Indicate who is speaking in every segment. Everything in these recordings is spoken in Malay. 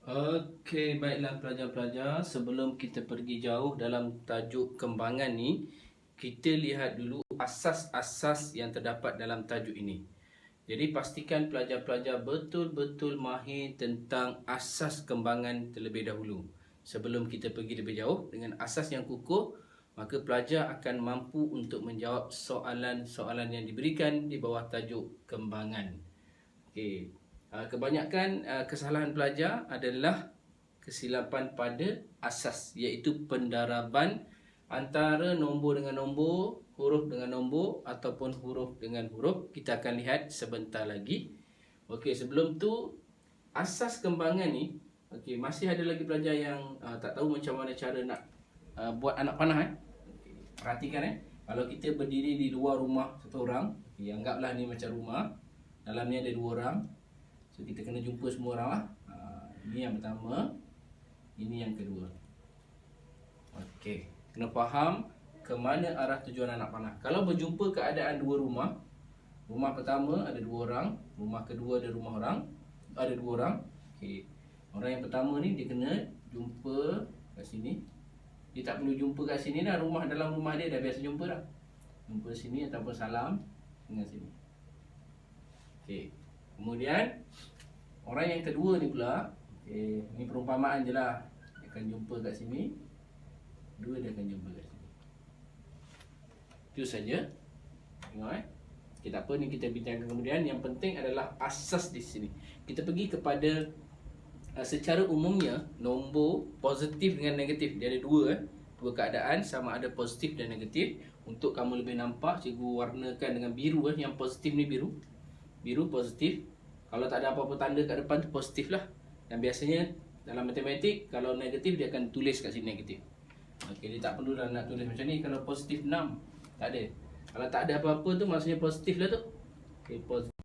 Speaker 1: Okey, baiklah pelajar-pelajar, sebelum kita pergi jauh dalam tajuk kembangan ni, kita lihat dulu asas-asas yang terdapat dalam tajuk ini. Jadi pastikan pelajar-pelajar betul-betul mahir tentang asas kembangan terlebih dahulu. Sebelum kita pergi lebih jauh dengan asas yang kukuh, maka pelajar akan mampu untuk menjawab soalan-soalan yang diberikan di bawah tajuk kembangan. Okey. Kebanyakan kesalahan pelajar adalah kesilapan pada asas, iaitu pendaraban antara nombor dengan nombor, huruf dengan nombor ataupun huruf dengan huruf. Kita akan lihat sebentar lagi. Okey, sebelum tu asas kembangan ni, okey, masih ada lagi pelajar yang tak tahu macam mana cara nak buat anak panah Okay. Perhatikan kalau kita berdiri di luar rumah satu orang, okay, anggaplah ni macam rumah. Dalam ni ada dua orang. So kita kena jumpa semua orang lah. Ini yang pertama, ini yang kedua. Okey, kena faham ke mana arah tujuan anak panah. Kalau berjumpa keadaan dua rumah, rumah pertama ada dua orang, rumah kedua ada dua orang. Okey. Orang yang pertama ni dia kena jumpa kat sini. Dia tak perlu jumpa kat sini dah, dalam rumah dia dah biasa jumpa dah. Jumpa sini ataupun salam dengan sini. Okey. Kemudian orang yang kedua ni pula, ni perumpamaan je lah. Dia akan jumpa kat sini, dua dia akan jumpa kat sini. Itu saja. Tengok tak apa ni kita bincangkan kemudian. Yang penting adalah asas di sini. Kita pergi kepada secara umumnya nombor positif dengan negatif. Dia ada dua keadaan, sama ada positif dan negatif. Untuk kamu lebih nampak, cikgu warnakan dengan biru. Yang positif ni biru positif. Kalau tak ada apa-apa tanda kat depan tu positif lah. Dan biasanya dalam matematik, kalau negatif dia akan tulis kat sini negatif. Okey, dia tak perlu dah nak tulis macam ni. Kalau positif 6, tak ada. Kalau tak ada apa-apa tu maksudnya positif lah tu. Okey, positif.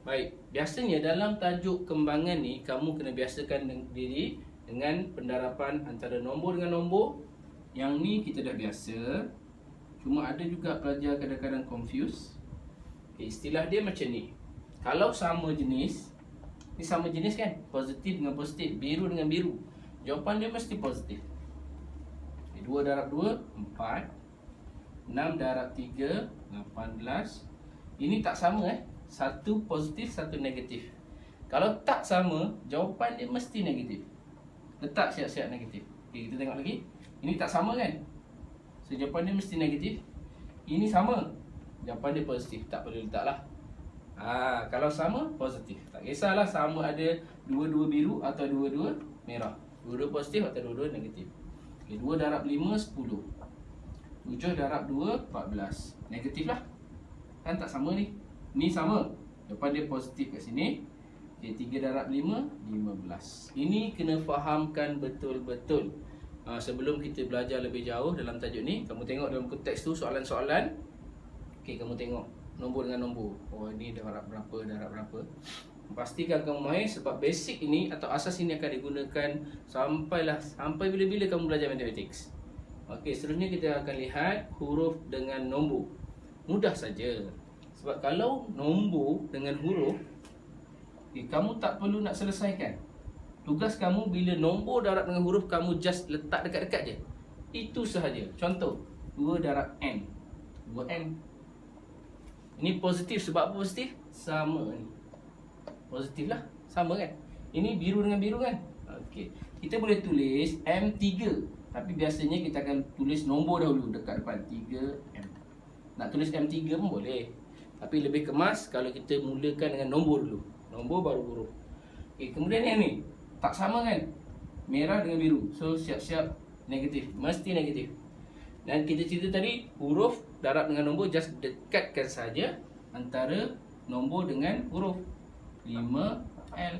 Speaker 1: Baik, biasanya dalam tajuk kembangan ni, kamu kena biasakan diri dengan pendaraban antara nombor dengan nombor. Yang ni kita dah biasa. Cuma ada juga pelajar kadang-kadang confuse. Okay, istilah dia macam ni. Kalau sama jenis, ni sama jenis kan? Positif dengan positif, biru dengan biru. Jawapan dia mesti positif. 2 darab 2, 4. 6 darab 3, 18. Ini tak sama satu positif, satu negatif. Kalau tak sama, jawapan dia mesti negatif. Letak siap-siap negatif. Okay, kita tengok lagi. Ini tak sama kan? So jawapan dia mesti negatif. Ini sama, jawapan dia positif. Tak perlu letak lah. Kalau sama, positif. Tak kisahlah sama ada dua-dua biru atau dua-dua merah. Dua-dua positif atau dua-dua negatif. Okay, 2 darab 5, 10. 7 darab 2, 14. Negatif lah. Kan tak sama ni. Ni sama, jawapan dia positif kat sini. Okay, 3 darab 5, 15. Ini kena fahamkan betul-betul. Sebelum kita belajar lebih jauh dalam tajuk ni, kamu tengok dalam buku teks tu soalan-soalan. Okay, kamu tengok nombor dengan nombor. Oh, ini darab berapa. Pastikan kamu mahir sebab basic ini atau asas ini akan digunakan sampai bila-bila kamu belajar matematik. Okey, seterusnya kita akan lihat huruf dengan nombor. Mudah saja. Sebab kalau nombor dengan huruf, kamu tak perlu nak selesaikan. Tugas kamu bila nombor darab dengan huruf, kamu just letak dekat-dekat je. Itu sahaja. Contoh, 2 darab n. 2n. Ini positif. Sebab apa positif? Sama ni. Positif lah. Sama kan? Ini biru dengan biru kan? Okey. Kita boleh tulis M3. Tapi biasanya kita akan tulis nombor dahulu dekat depan 3M. Nak tulis M3 pun boleh. Tapi lebih kemas kalau kita mulakan dengan nombor dulu. Nombor baru huruf. Okey, kemudian yang ni. Tak sama kan? Merah dengan biru. So siap-siap negatif. Mesti negatif. Dan kita cerita tadi, huruf darab dengan nombor just dekatkan saja antara nombor dengan huruf. 5L.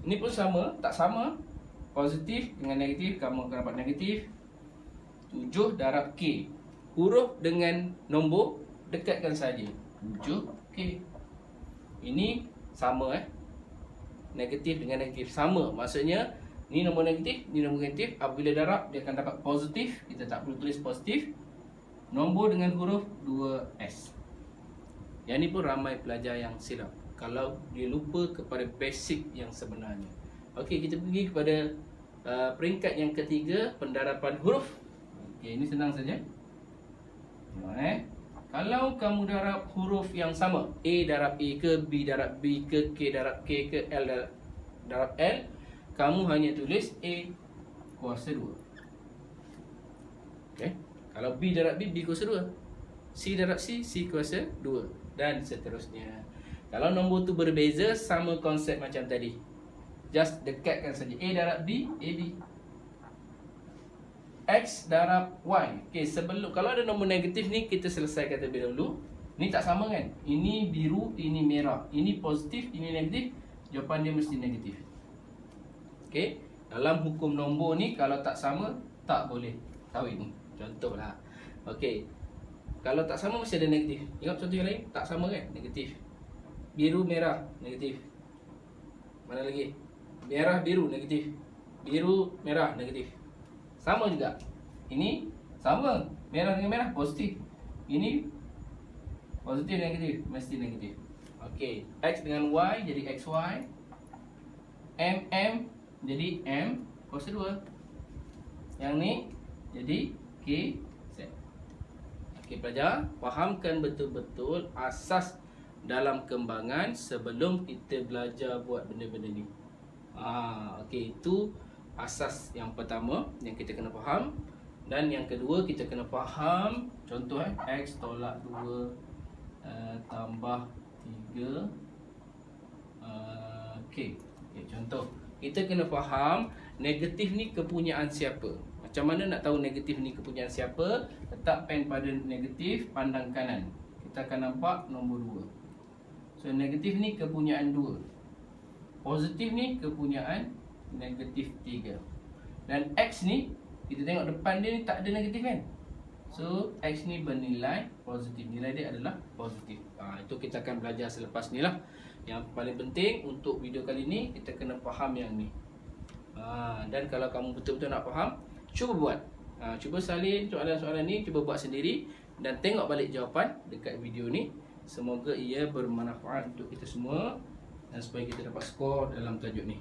Speaker 1: Ini pun sama, tak sama. Positif dengan negatif, kamu akan dapat negatif. 7 darab K. Huruf dengan nombor dekatkan saja. 7K. Ini sama negatif dengan negatif sama. Maksudnya ni nombor negatif, ni nombor negatif. Apabila darab dia akan dapat positif. Kita tak perlu tulis positif. Nombor dengan huruf 2S. Yang ni pun ramai pelajar yang silap. kalau dia lupa kepada basic yang sebenarnya. Okey, kita pergi kepada peringkat yang ketiga, pendarapan huruf. Okey, ini senang saja. Tengok kalau kamu darab huruf yang sama, A darab A ke, B darab B ke, K darab K ke, L darab L, kamu hanya tulis A kuasa 2. Okey. Kalau B darab B, B kuasa 2. C darab C, C kuasa 2. Dan seterusnya. Kalau nombor tu berbeza, sama konsep macam tadi. Just dekatkan saja. A darab B, AB. X darab Y. Okay, sebelum, kalau ada nombor negatif ni, kita selesaikan terlebih dahulu. Ni tak sama kan? Ini biru, ini merah. Ini positif, ini negatif. Jawapan dia mesti negatif. Okay. Dalam hukum nombor ni, kalau tak sama, tak boleh kahwin. Contohlah. Okay. Kalau tak sama, mesti ada negatif. Tengok contoh yang lain. Tak sama kan? Negatif. Biru, merah, negatif. Mana lagi? Merah, biru, negatif. Biru, merah, negatif. Sama juga. Ini sama. Merah dengan merah, positif. Ini positif, negatif. Mesti negatif. Okey. X dengan Y jadi XY. M jadi M kuasa 2. Yang ni jadi K Z. Okey, pelajar, fahamkan betul-betul asas dalam kembangan sebelum kita belajar buat benda-benda ni. Okey, itu asas yang pertama yang kita kena faham. Dan yang kedua, kita kena faham contoh X tolak 2 tambah 3 K. Okay, contoh, kita kena faham negatif ni kepunyaan siapa. Macam mana nak tahu negatif ni kepunyaan siapa? Letak pen pada negatif, pandang kanan. Kita akan nampak nombor 2. So negatif ni kepunyaan 2. Positif ni kepunyaan negatif 3. Dan X ni, kita tengok depan dia ni tak ada negatif kan? So X ni bernilai positif. Nilai dia adalah positif. Itu kita akan belajar selepas ni lah. Yang paling penting untuk video kali ni, kita kena faham yang ni. Dan kalau kamu betul-betul nak faham, cuba buat. Cuba salin soalan-soalan ni, cuba buat sendiri. Dan tengok balik jawapan dekat video ni. Semoga ia bermanfaat untuk kita semua dan supaya kita dapat skor dalam tajuk ni.